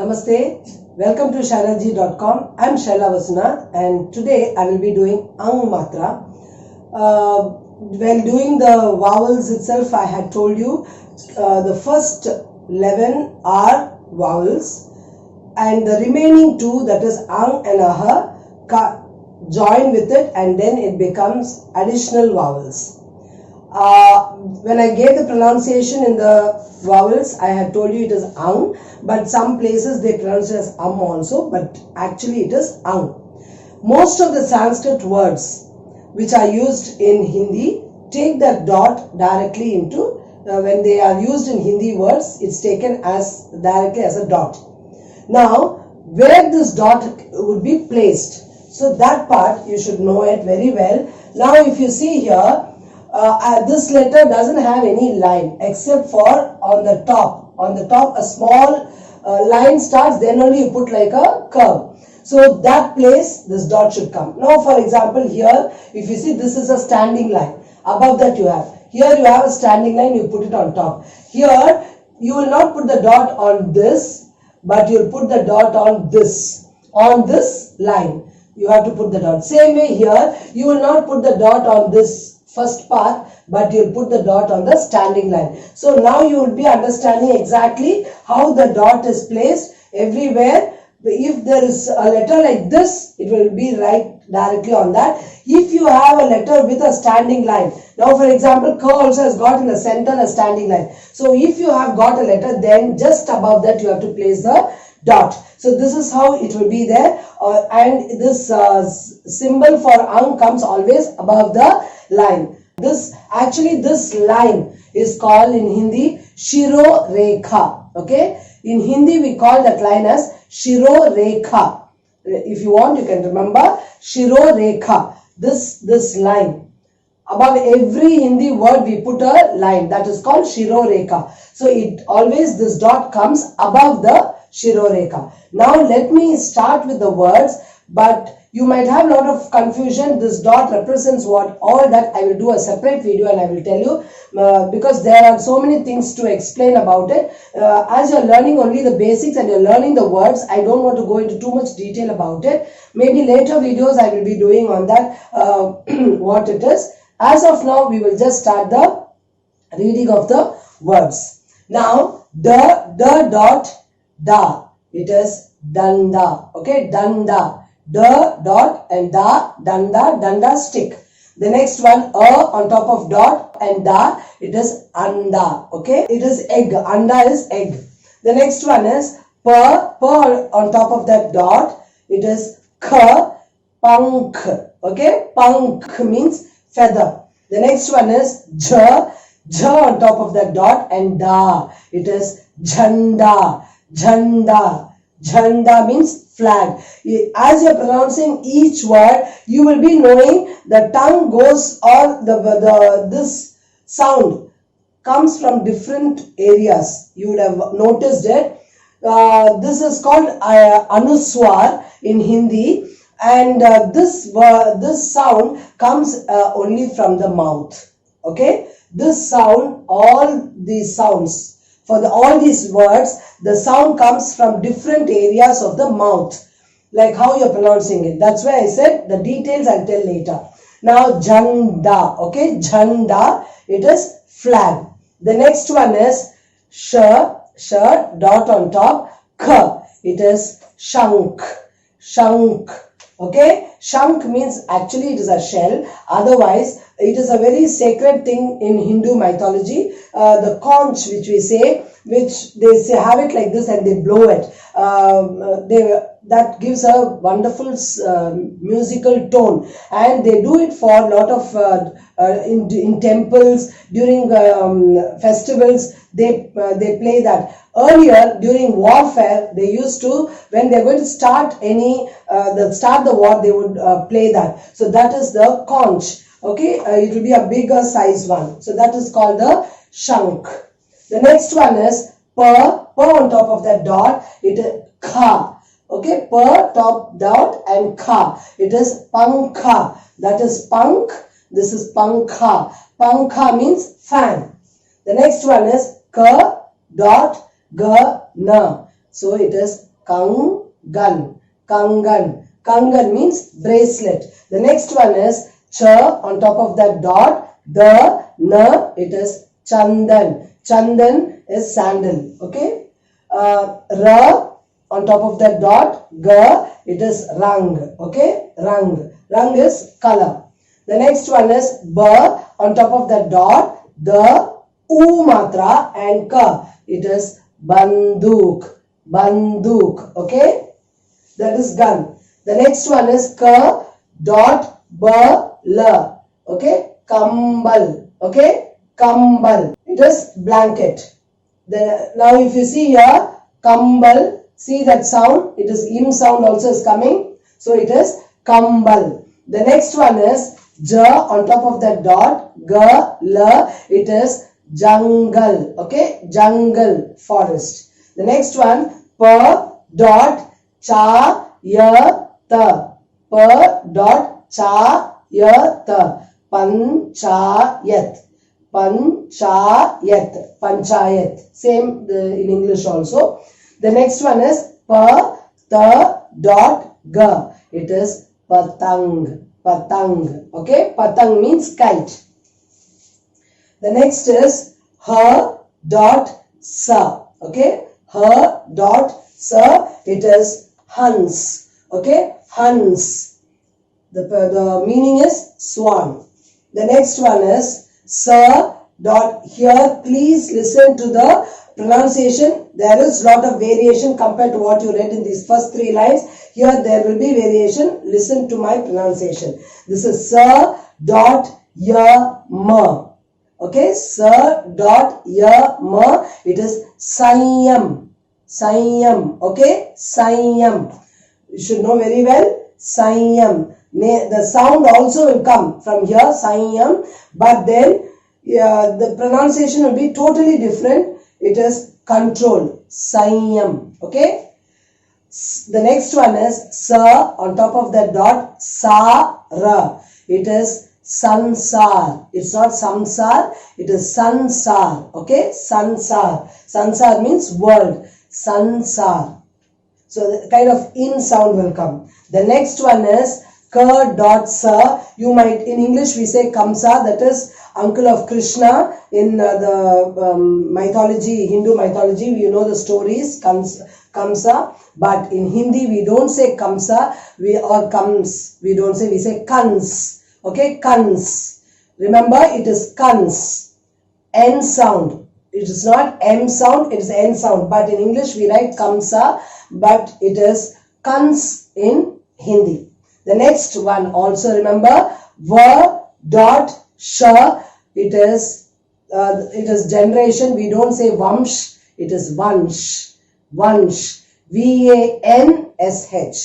Namaste, welcome to shailaji.com. I'm Shaila Vasunath and today I will be doing Ang Matra. While doing the vowels itself, I had told you the first 11 are vowels and the remaining two, that is Ang and Aha, join with it and then it becomes additional vowels. When I gave the pronunciation in the vowels, I had told you it is Ang, but some places they pronounce it as also, but actually it is Ang. Most of the Sanskrit words which are used in Hindi take that dot directly into, when they are used in Hindi words, it's taken as directly as a dot. Now, where this dot would be placed, so that part you should know it very well. Now, if you see here, this letter doesn't have any line except for on the top. On the top, a small line starts, then only you put like a curve. So that place, this dot should come. Now, for example, here, if you see, this is a standing line. Above that you have. Here you have a standing line, you put it on top. Here, you will not put the dot on this, but you will put the dot on this. On this line, you have to put the dot. Same way here, you will not put the dot on this first part, but you'll put the dot on the standing line. So now you will be understanding exactly how the dot is placed everywhere. If there is a letter like this, it will be right directly on that. If you have a letter with a standing line, now for example, K also has got in the center a standing line. So if you have got a letter, then just above that you have to place the dot. So this is how it will be there, and this symbol for Ang comes always above the line. This line is called in Hindi Shiro Rekha. Okay, in Hindi we call that line as Shiro Rekha. If you want, you can remember Shiro Rekha. This line above every Hindi word we put a line, that is called Shiro Rekha. So it always, this dot comes above the Shiro Rekha. Now let me start with the words, but you might have a lot of confusion. This dot represents what? All that I will do a separate video and I will tell you, because there are so many things to explain about it. As you are learning only the basics and you are learning the words, I don't want to go into too much detail about it. Maybe later videos I will be doing on that, what it is. As of now, we will just start the reading of the words. Now, the dot, da, it is danda. Okay, danda. The dot and da, danda, danda, stick. The next one, on top of dot and da, it is anda. Okay, it is egg. Anda is egg. The next one is per on top of that dot, it is k, punk. Okay, punk means feather. The next one is j on top of that dot and da, it is jhanda. Jhanda. Jhanda means flag. As you are pronouncing each word, you will be knowing the tongue goes, or this sound comes from different areas. You would have noticed it. This is called anuswar in Hindi, and this sound comes only from the mouth. Okay, this sound, all these sounds, for all these words, the sound comes from different areas of the mouth, like how you are pronouncing it. That's why I said the details I'll tell later. Now, jhanda. Okay, jhanda, it is flag. The next one is sh, dot on top, k, it is shank. Shank. Okay, shank means actually it is a shell. Otherwise, it is a very sacred thing in Hindu mythology. The conch, which we say, which they say have it like this and they blow it. That gives a wonderful musical tone, and they do it for a lot of in temples during festivals. They play that. Earlier, during warfare, they used to, when they are going to start the war, they would play that. So that is the conch. Okay, it will be a bigger size one. So that is called the shank. The next one is per on top of that dot, it is kha. Okay, per top dot and kha, it is pankha. That is punk, this is pankha. Pankha means fan. The next one is ka dot ga na. So it is Kangan. Kangan. Kangan means bracelet. The next one is cha on top of that dot. The na, it is chandan. Chandan is sandal. Okay. Ra on top of that dot. Ga, it is rang. Okay. Rang. Rang is color. The next one is ba on top of that dot. The u matra and ka, it is banduk. Banduk. Okay. That is gun. The next one is ka dot ba la. Okay. Kambal. Okay. Kambal. It is blanket. Now if you see here, kambal, see that sound, it is im sound also is coming. So it is kambal. The next one is ja on top of that dot, ga, la, it is jungle. Okay. Jungle, forest. The next one, pa dot cha ya ta. Pa dot cha ya ta. Panchayat. Panchayat. Panchayat. Same in English also. The next one is pa ta dot ga. It is patang. Patang. Okay. Patang means kite. The next is ha dot sa. Okay. Ha dot sa. It is Hans. Okay. Hans. The meaning is swan. The next one is sa dot. Here please listen to the pronunciation. There is lot of variation compared to what you read in these first three lines. Here there will be variation. Listen to my pronunciation. This is sa dot ya ma. Okay. Sa dot ya ma. It is Sanyam. Sanyam. Okay. Sanyam. You should know very well. Sanyam. The sound also will come from here. Sanyam. But then the pronunciation will be totally different. It is control. Sanyam. Okay. The next one is sa on top of that dot. Sa-ra. It is sansar. It's not samsar. It is sansar. Okay. Sansar. Sansar means world. Sansar. So the kind of in sound will come. The next one is ka dot sa. You might, in English we say Kamsa, that is uncle of Krishna. In the mythology, Hindu mythology, you know the stories, Kamsa. But in Hindi we don't say Kamsa, or Kams. We don't say, we say Kans. Okay, Kans. Remember, it is Kans. N sound. It is not M sound, it is N sound. But in English we write Kamsa, but it is Kans in Hindi. The next one also remember, va dot sha. It is generation. We don't say vamsh. It is vansh. Vansh. V-A-N-S-H.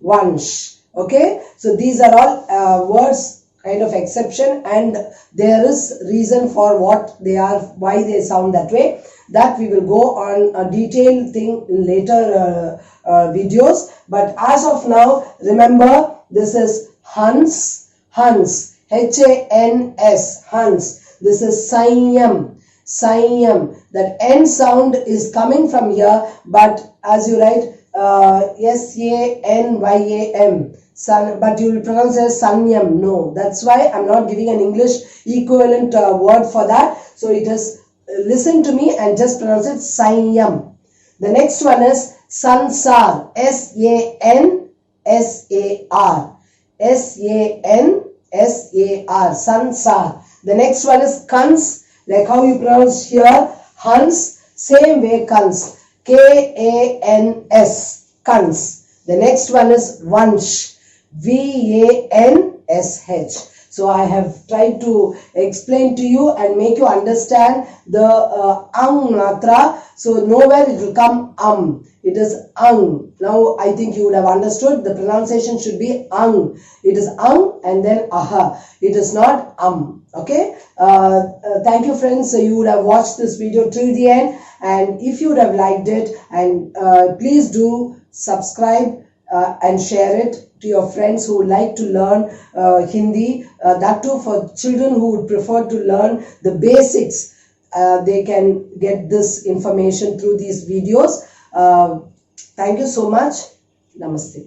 Vansh. Okay. So these are all words, kind of exception, and there is reason for what they are, why they sound that way. That we will go on a detailed thing in later videos. But as of now, remember, this is Hans. Hans. H-A-N-S. Hans. This is Sanyam. Sanyam. That N sound is coming from here, but as you write S-A-N-Y-A-M. But you will pronounce it as Sanyam. No. That's why I'm not giving an English equivalent word for that. So it is, listen to me and just pronounce it Sanyam. The next one is Sansar. S-A-N-S-A-R. S-A-N-S-A-R. Sansar. The next one is Kans. Like how you pronounce here, Hans. Same way, Kans. K-A-N-S. Kans. The next one is Vansh. V-A-N-S-H. So I have tried to explain to you and make you understand the ang matra. So nowhere it will come It is ang. Now I think you would have understood the pronunciation should be ang. It is ang and then aha. It is not Okay. Thank you friends. So you would have watched this video till the end, and if you would have liked it, and please do subscribe and share it to your friends who would like to learn Hindi. That too for children who would prefer to learn the basics. They can get this information through these videos. Thank you so much. Namaste.